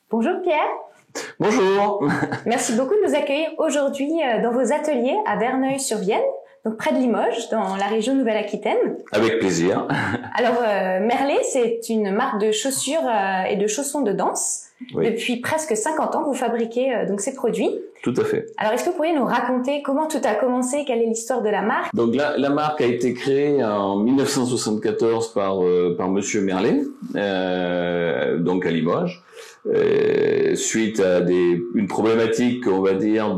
Bonjour Pierre. Bonjour. Merci beaucoup de nous accueillir aujourd'hui dans vos ateliers à Verneuil-sur-Vienne, donc près de Limoges, dans la région Nouvelle-Aquitaine. Avec plaisir. Alors Merlet, c'est une marque de chaussures et de chaussons de danse. Oui. Depuis presque 50 ans, vous fabriquez donc ces produits. Tout à fait. Alors est-ce que vous pourriez nous raconter comment tout a commencé, quelle est l'histoire de la marque? Donc la marque a été créée en 1974 par Monsieur Merlet, donc à Limoges. Suite à une problématique, on va dire,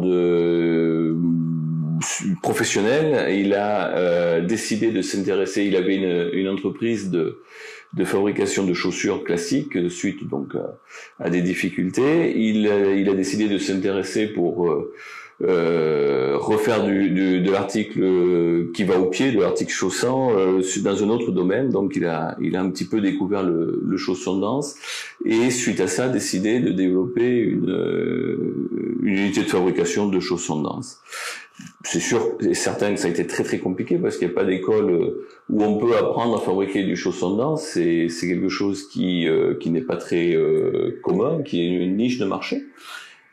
professionnelle, il a décidé de s'intéresser. Il avait une entreprise de fabrication de chaussures classiques suite donc à des difficultés. Il a décidé de s'intéresser pour refaire de l'article qui va au pied, de l'article chaussant dans un autre domaine. Donc il a un petit peu découvert le chausson de danse et suite à ça décidé de développer une unité de fabrication de chaussons de danse. C'est sûr et certain que ça a été très très compliqué parce qu'il n'y a pas d'école où on peut apprendre à fabriquer du chausson de danse. C'est quelque chose qui n'est pas très commun, qui est une niche de marché.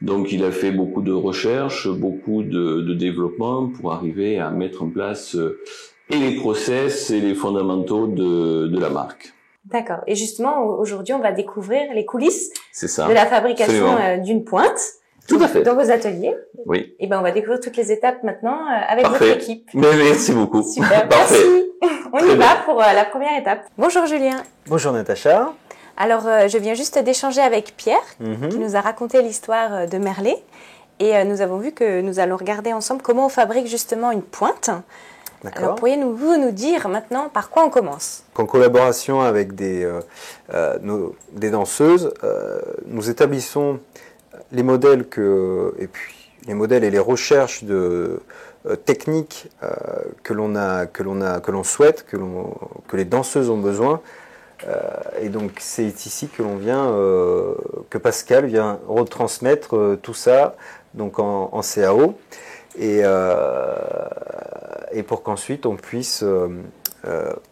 Donc il a fait beaucoup de recherches, beaucoup de développement pour arriver à mettre en place et les process et les fondamentaux de la marque. D'accord. Et justement, aujourd'hui, on va découvrir les coulisses de la fabrication d'une pointe. Tout à fait. Dans vos ateliers. Oui. Et on va découvrir toutes les étapes maintenant avec Parfait. votre équipe. Merci beaucoup. Super. Parfait. Merci. On y va pour la première étape. Bonjour Julien. Bonjour Natacha. Alors, je viens juste d'échanger avec Pierre, qui nous a raconté l'histoire de Merlet. Et nous avons vu que nous allons regarder ensemble comment on fabrique justement une pointe. Alors, pourriez-vous nous dire maintenant par quoi on commence? En collaboration avec des danseuses, nous établissons les modèles et les recherches de techniques que l'on souhaite, que les danseuses ont besoin. Et donc c'est ici que Pascal vient retransmettre tout ça donc en CAO et pour qu'ensuite on puisse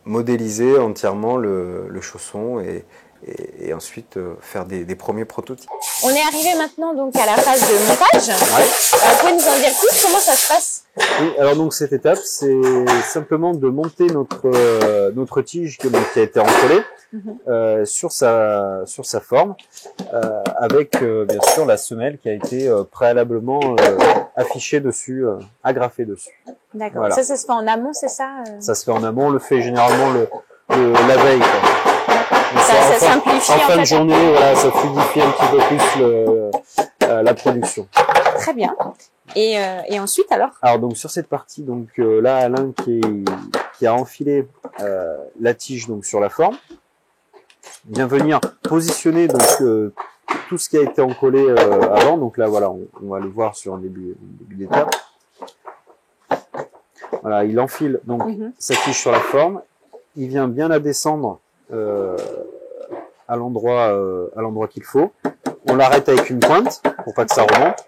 modéliser entièrement le chausson et ensuite faire des premiers prototypes. On est arrivé maintenant donc à la phase de montage. Ouais. Vous pouvez nous en dire plus? Comment ça se passe? Oui, alors donc cette étape, c'est simplement de monter notre tige qui a été encollée sur sa forme, avec bien sûr la semelle qui a été préalablement affichée dessus, agrafée dessus. D'accord. Voilà. Ça se fait en amont, c'est ça? Ça se fait en amont. On le fait généralement la veille, quoi. Ça simplifie en fin de journée, voilà, ça fluidifie un petit peu plus la production. Très bien. Et ensuite alors? Alors donc sur cette partie, donc là Alain qui a enfilé la tige donc sur la forme, vient venir positionner donc tout ce qui a été encollé avant. Donc là voilà, on va le voir sur un début d'étape. Voilà, il enfile donc sa tige sur la forme, il vient bien la descendre à l'endroit qu'il faut. On l'arrête avec une pointe pour pas que ça remonte.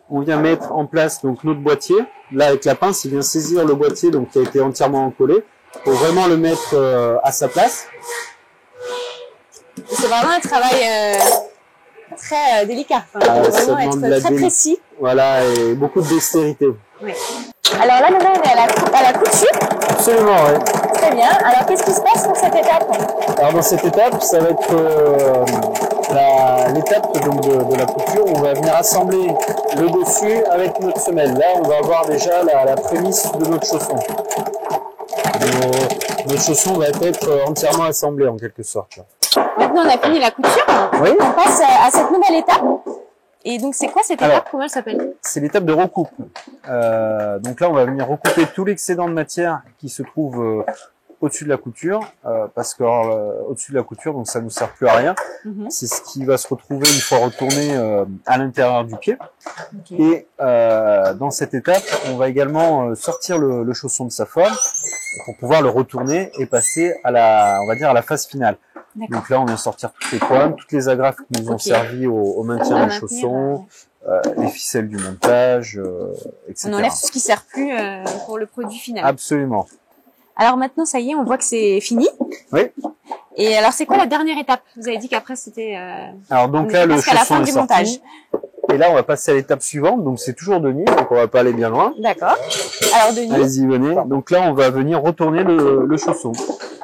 On vient mettre en place donc notre boîtier. Là avec la pince, il vient saisir le boîtier donc qui a été entièrement encollé pour vraiment le mettre à sa place. C'est vraiment un travail très délicat. Enfin, ça vraiment demande être très précis. Voilà, et beaucoup de dextérité. Oui. Alors là, nous on est à la couture. Absolument, oui. Très bien. Alors, qu'est-ce qui se passe pour cette étape? Alors, dans cette étape, ça va être l'étape de la couture. On va venir assembler le dessus avec notre semelle. Là, on va avoir déjà la prémisse de notre chausson. Notre chausson va être entièrement assemblé en quelque sorte. Maintenant, on a fini la couture. Oui. On passe à cette nouvelle étape. Et donc, c'est quoi cette étape? Comment elle s'appelle? C'est l'étape de recoupe. Donc là, on va venir recouper tout l'excédent de matière qui se trouve au-dessus de la couture, parce que au-dessus de la couture, donc ça nous sert plus à rien. C'est ce qui va se retrouver une fois retourné à l'intérieur du pied. Et dans cette étape, on va également sortir le chausson de sa forme pour pouvoir le retourner et passer à la phase finale. Donc là, on vient sortir toutes les pointes, toutes les agrafes qui nous ont servi au maintien du chausson, les ficelles du montage, etc. On enlève tout ce qui sert plus pour le produit final. Absolument. Alors maintenant, ça y est, on voit que c'est fini. Oui. Et alors, c'est quoi la dernière étape? Vous avez dit qu'après, c'était... Alors, donc là, le chausson la fin est du sorti. montage. Et là, on va passer à l'étape suivante. Donc, c'est toujours Denis, donc on va pas aller bien loin. D'accord. Alors, Denis. Allez-y, venez. Donc là, on va venir retourner le chausson.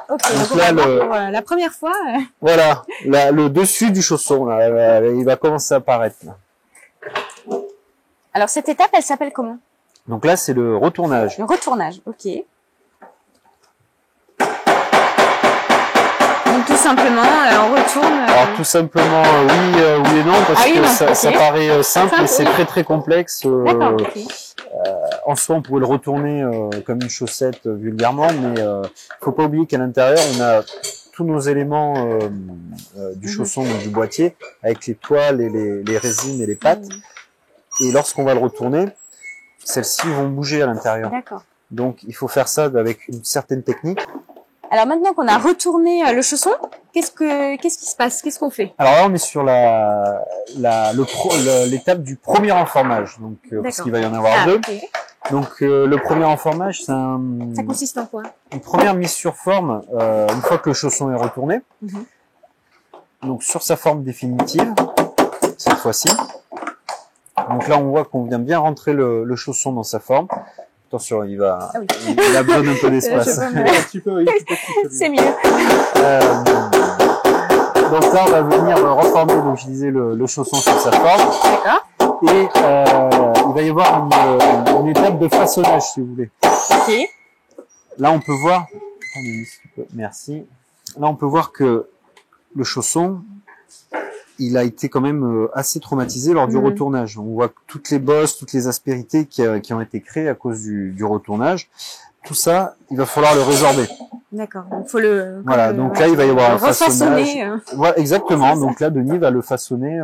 Ok, donc là, là, pour, la première fois... Voilà, là, le dessus du chausson, là, il va commencer à apparaître. Là. Alors, cette étape, elle s'appelle comment? Donc là, c'est le retournage. Le retournage, ok. Donc tout simplement, on retourne... Alors tout simplement, oui et non, parce que ça paraît simple, mais c'est très complexe. D'accord, ok. En soi, on pourrait le retourner comme une chaussette vulgairement, mais faut pas oublier qu'à l'intérieur, on a tous nos éléments du chausson, donc du boîtier, avec les toiles et les résines et les pattes. Et lorsqu'on va le retourner, celles-ci vont bouger à l'intérieur. D'accord. Donc il faut faire ça avec une certaine technique. Alors maintenant qu'on a retourné le chausson, qu'est-ce qui se passe? Qu'est-ce qu'on fait? Alors là, on est sur l'étape du premier enformage, donc parce qu'il va y en avoir deux. Okay. Donc le premier enformage, ça consiste en quoi? Une première mise sur forme une fois que le chausson est retourné. Donc sur sa forme définitive cette fois-ci. Donc là, on voit qu'on vient bien rentrer le chausson dans sa forme. Attention, il a besoin d'un peu d'espace. C'est mieux. Donc là, on va venir reformer, donc je disais, le chausson sur sa forme. D'accord. Et il va y avoir une étape de façonnage, si vous voulez. Ok. Là, on peut voir... Merci. Là, on peut voir que le chausson, il a été quand même assez traumatisé lors du retournage. On voit toutes les bosses, toutes les aspérités qui ont été créées à cause du retournage. Tout ça, il va falloir le résorber. D'accord. Donc faut le. Voilà. Donc là, il va y avoir un façonnage. Voilà, exactement. Donc là, Denis va le façonner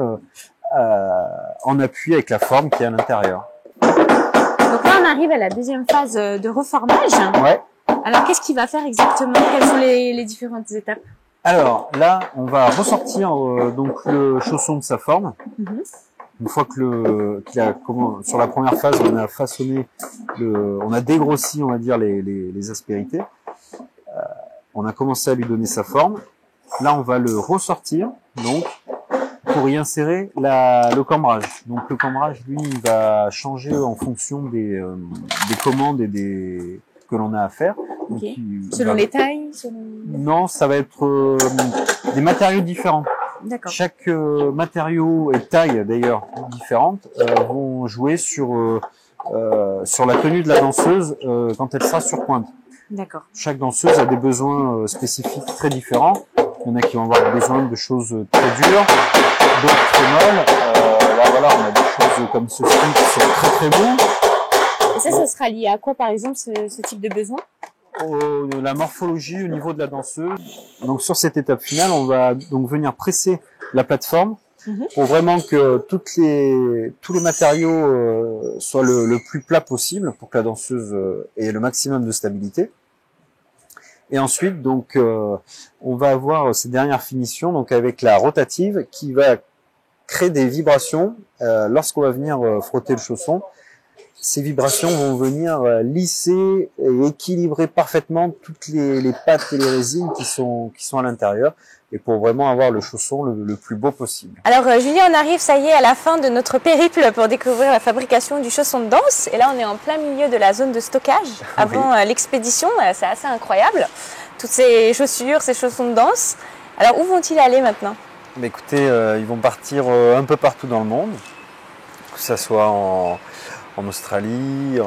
en appui avec la forme qui est à l'intérieur. Donc là, on arrive à la deuxième phase de reformage. Ouais. Alors, qu'est-ce qu'il va faire exactement? Quelles sont les différentes étapes? Alors là, on va ressortir donc le chausson de sa forme. Une fois que sur la première phase, on a façonné on a dégrossi, on va dire les aspérités. On a commencé à lui donner sa forme. Là, on va le ressortir, donc pour y insérer le cambrage. Donc le cambrage, lui, il va changer en fonction des commandes et que l'on a à faire. Donc, selon les tailles, Non, ça va être des matériaux différents. D'accord. Chaque matériau et taille d'ailleurs différentes vont jouer sur la tenue de la danseuse quand elle sera sur pointe. D'accord. Chaque danseuse a des besoins spécifiques très différents. Il y en a qui vont avoir besoin de choses très dures, d'autres très molles. Là voilà, on a des choses comme ceci qui sont très beaux. Et ça sera lié à quoi par exemple ce type de besoin? La morphologie au niveau de la danseuse. Donc sur cette étape finale, on va donc venir presser la plateforme pour vraiment que tous les matériaux soient le plus plat possible pour que la danseuse ait le maximum de stabilité. Et ensuite, donc, on va avoir ces dernières finitions donc avec la rotative qui va créer des vibrations lorsqu'on va venir frotter le chausson. Ces vibrations vont venir lisser et équilibrer parfaitement toutes les pattes et les résines qui sont à l'intérieur, et pour vraiment avoir le chausson le plus beau possible. Alors Julien, on arrive, ça y est, à la fin de notre périple pour découvrir la fabrication du chausson de danse. Et là, on est en plein milieu de la zone de stockage avant l'expédition. C'est assez incroyable. Toutes ces chaussures, ces chaussons de danse. Alors, où vont-ils aller maintenant? Mais écoutez, ils vont partir un peu partout dans le monde, que ça soit en Australie,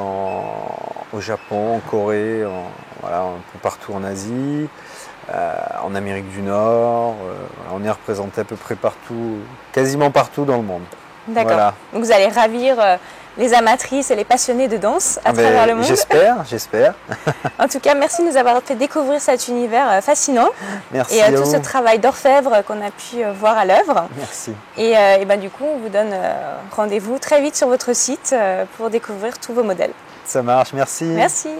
au Japon, en Corée, un peu partout en Asie, en Amérique du Nord. On est représenté à peu près partout, quasiment partout dans le monde. D'accord. Voilà. Donc vous allez ravir les amatrices et les passionnés de danse à travers le monde. J'espère. En tout cas, merci de nous avoir fait découvrir cet univers fascinant. Merci et tout ce travail d'orfèvre qu'on a pu voir à l'œuvre. Merci. Et du coup, on vous donne rendez-vous très vite sur votre site pour découvrir tous vos modèles. Ça marche, merci. Merci.